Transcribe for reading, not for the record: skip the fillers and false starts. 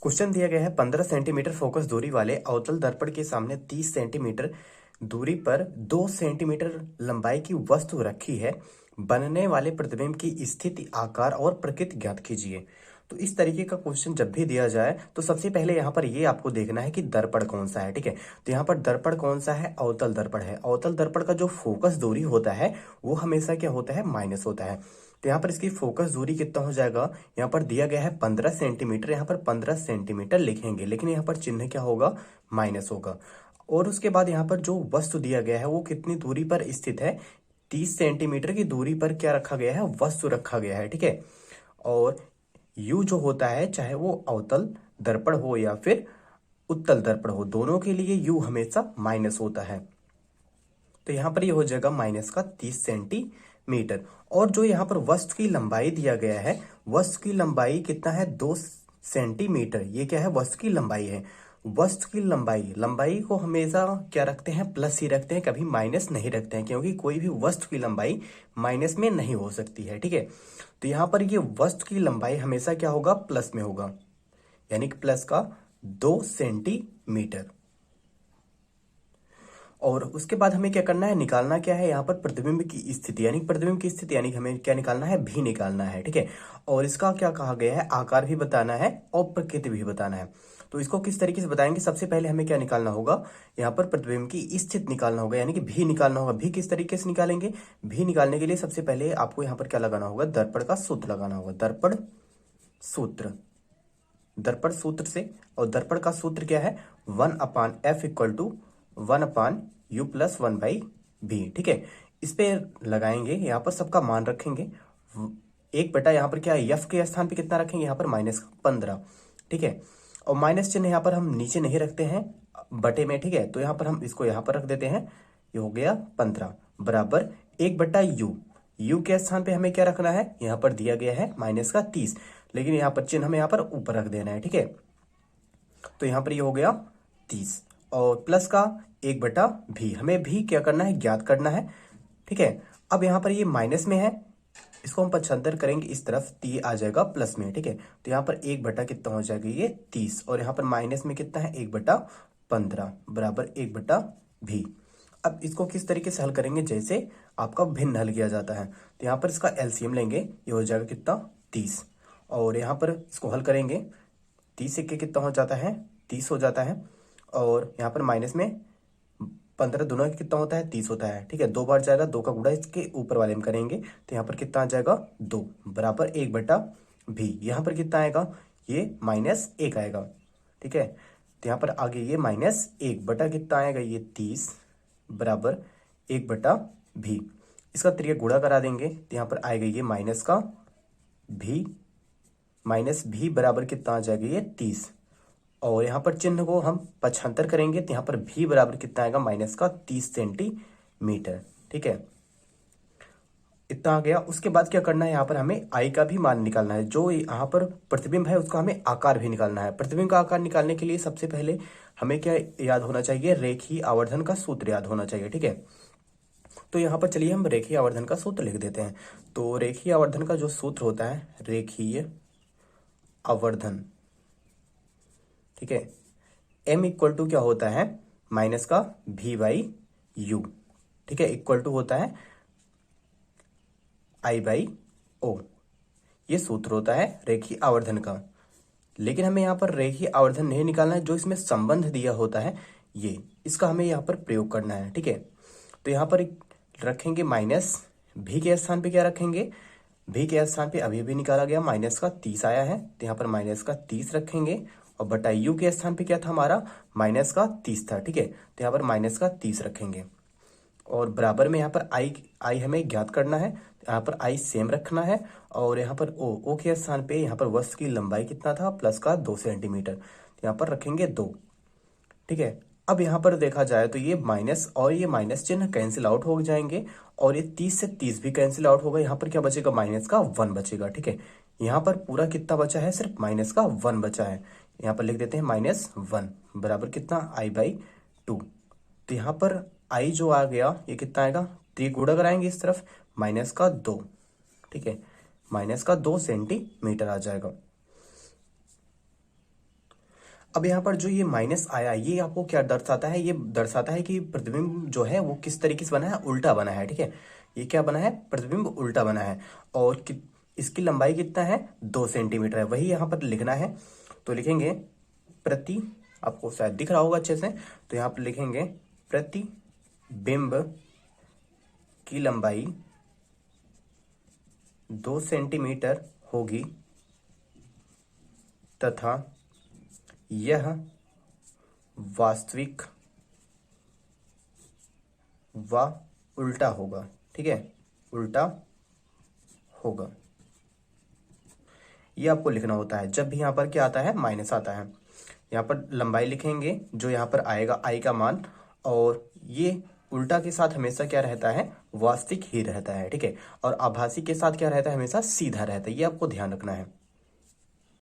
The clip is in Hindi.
क्वेश्चन दिया गया है 15 सेंटीमीटर फोकस दूरी वाले अवतल दर्पण के सामने 30 सेंटीमीटर दूरी पर 2 सेंटीमीटर लंबाई की वस्तु रखी है। बनने वाले प्रतिबिंब की स्थिति, आकार और प्रकृति ज्ञात कीजिए। तो इस तरीके का क्वेश्चन जब भी दिया जाए तो सबसे पहले यहाँ पर ये आपको देखना है कि दर्पण कौन सा है। ठीक है, तो यहाँ पर दर्पण कौन सा है? अवतल दर्पण है। अवतल दर्पण का जो फोकस दूरी होता है वो हमेशा क्या होता है? माइनस होता है। तो यहाँ पर इसकी फोकस दूरी कितना हो जाएगा? यहाँ पर दिया गया है 15 सेंटीमीटर, यहाँ पर 15 सेंटीमीटर लिखेंगे, लेकिन यहाँ पर चिन्ह क्या होगा? माइनस होगा। और उसके बाद यहाँ पर जो वस्तु दिया गया है वो कितनी दूरी पर स्थित है? 30 सेंटीमीटर की दूरी पर क्या रखा गया है? वस्तु रखा गया है। ठीक है, और यू जो होता है, चाहे वो अवतल दर्पण हो या फिर उत्तल दर्पण हो, दोनों के लिए यू हमेशा माइनस होता है। तो यहाँ पर ये हो जाएगा माइनस का 30 सेंटीमीटर। और जो यहाँ पर वस्तु की लंबाई दिया गया है, वस्तु की लंबाई कितना है? 2 सेंटीमीटर। ये क्या है? वस्तु की लंबाई है। वस्तु की लंबाई को हमेशा क्या रखते हैं? प्लस ही रखते हैं, कभी माइनस नहीं रखते हैं, क्योंकि कोई भी वस्तु की लंबाई माइनस में नहीं हो सकती है। ठीक है, तो यहाँ पर ये वस्तु की लंबाई हमेशा क्या होगा? प्लस में होगा, यानी कि प्लस का 2 सेंटीमीटर। और उसके बाद हमें क्या करना है? निकालना क्या है? यहाँ पर प्रतिबिंब की स्थिति, यानी प्रतिबिंब की स्थिति, यानी हमें क्या निकालना है? भी निकालना है। ठीक है, और इसका क्या कहा गया है? आकार भी बताना है और प्रकृति भी बताना है। तो इसको किस तरीके से बताएंगे? सबसे पहले हमें क्या निकालना होगा? यहाँ पर प्रतिबिंब की स्थिति निकालना होगा, यानी कि भी निकालना होगा। भी किस तरीके से निकालेंगे? भी निकालने के लिए सबसे पहले आपको यहाँ पर क्या लगाना होगा? दर्पण का सूत्र लगाना होगा। दर्पण सूत्र, दर्पण सूत्र से, और दर्पण का सूत्र क्या है? 1/f equal to 1/u plus 1/b। ठीक है, इस पे लगाएंगे, यहाँ पर सबका मान रखेंगे। 1 बटा यहाँ पर क्या है? एफ के स्थान पे कितना रखेंगे? यहाँ पर -15। ठीक है, और माइनस चिन्ह यहाँ पर हम नीचे नहीं रखते हैं बटे में। ठीक है, तो यहाँ पर हम इसको यहाँ पर रख देते हैं। ये हो गया 15 बराबर 1/u। यू के स्थान पे हमें क्या रखना है? यहाँ पर दिया गया है -30, लेकिन यहाँ पर चिन्ह हमें यहाँ पर ऊपर रख देना है। ठीक है, तो यहाँ पर ये हो गया 30, और प्लस का 1/भी। हमें भी क्या करना है? ज्ञात करना है। ठीक है, अब यहाँ पर ये माइनस में है, इसको हम पक्षांतर करेंगे इस तरफ, तो ये आ जाएगा प्लस में। ठीक है, तो यहाँ पर 1 बटा कितना हो जाएगा? ये 30, और यहाँ पर माइनस में कितना है? 1/15 बराबर 1/भी। अब इसको किस तरीके से हल करेंगे? जैसे आपका भिन्न हल किया जाता है, तो यहाँ पर इसका एलसीएम लेंगे, ये हो जाएगा कितना? 30, और यहाँ पर इसको हल करेंगे, 30 से कितना हो जाता है? 30 हो जाता है, और यहाँ पर माइनस में 15 दोनों का कितना होता है? 30 होता है। ठीक है, 2 बार जाएगा, 2 का गुणा इसके ऊपर वाले में करेंगे, तो यहाँ पर कितना आ जाएगा? 2 बराबर 1/भी। यहाँ पर कितना आएगा? ये -1 आएगा। ठीक है, तो यहाँ पर आगे ये -1 बटा कितना आएगा? ये 30 बराबर 1/भी। इसका त्रिज्या गुणा करा देंगे, तो यहाँ पर आएगा ये माइनस का भी, -भी बराबर कितना आ जाएगा? ये 30, और यहाँ पर चिन्ह को हम पक्षांतर करेंगे, तो यहाँ पर भी बराबर कितना आएगा? -30 सेंटीमीटर। ठीक है, इतना आ गया। उसके बाद क्या करना है? यहाँ पर हमें आई का भी मान निकालना है। जो यहाँ पर प्रतिबिंब है उसका हमें आकार भी निकालना है। प्रतिबिंब का आकार निकालने के लिए सबसे पहले हमें क्या याद होना चाहिए? रेखीय आवर्धन का सूत्र याद होना चाहिए। ठीक है, तो यहाँ पर चलिए हम रेखीय आवर्धन का सूत्र लिख देते हैं। तो रेखीय आवर्धन का जो सूत्र होता है, रेखीय आवर्धन, ठीक है, m इक्वल टू क्या होता है? माइनस का v/u। ठीक है, इक्वल टू होता है I/o। ये सूत्र होता है रेखीय आवर्धन का। लेकिन हमें यहाँ पर रेखीय आवर्धन नहीं निकालना है, जो इसमें संबंध दिया होता है ये, इसका हमें यहाँ पर प्रयोग करना है। ठीक है, तो यहाँ पर रखेंगे माइनस, भी के स्थान पे क्या रखेंगे? भी के स्थान पे अभी भी निकाला गया -30 आया है, तो यहाँ पर -30 रखेंगे, और बटा यू के स्थान पे क्या था हमारा? -30 था। ठीक है, तो यहाँ पर -30 रखेंगे, और बराबर में यहाँ पर आई हमें ज्ञात करना है, तो यहाँ पर आई सेम रखना है, और यहाँ पर ओ के स्थान पे यहाँ पर वस्तु की लंबाई कितना था? प्लस का 2 सेंटीमीटर, तो यहाँ पर रखेंगे 2। ठीक है, अब यहाँ पर देखा जाए तो ये माइनस और ये माइनस चिन्ह कैंसिल आउट हो जाएंगे, और ये 30 से 30 भी कैंसिल आउट होगा। यहाँ पर क्या बचेगा? माइनस का 1 बचेगा। ठीक है, यहाँ पर पूरा कितना बचा है? सिर्फ माइनस का 1 बचा है। यहाँ पर लिख देते हैं -1 बराबर कितना? I/2। तो यहाँ पर आई जो आ गया ये कितना आएगा? तो ये गुणा कराएंगे इस तरफ, -2। ठीक है, -2 सेंटीमीटर आ जाएगा। अब यहाँ पर जो ये माइनस आया, ये आपको क्या दर्शाता है? ये दर्शाता है कि प्रतिबिंब जो है वो किस तरीके से बना है, उल्टा बना है। ठीक है, ये क्या बना है? प्रतिबिंब उल्टा बना है। और इसकी लंबाई कितना है? 2 सेंटीमीटर है। वही यहाँ पर लिखना है, तो लिखेंगे प्रति, आपको शायद दिख रहा होगा अच्छे से, तो यहाँ पर लिखेंगे प्रतिबिंब की लंबाई 2 सेंटीमीटर होगी तथा यह वास्तविक व उल्टा होगा। ठीक है, उल्टा होगा, ये आपको लिखना होता है जब भी यहाँ पर क्या आता है? माइनस आता है। यहाँ पर लंबाई लिखेंगे, जो यहाँ पर आएगा आई का मान, और ये उल्टा के साथ हमेशा क्या रहता है? वास्तविक ही रहता है। ठीक है, और आभासी के साथ क्या रहता है? हमेशा सीधा रहता है। ये आपको ध्यान रखना है।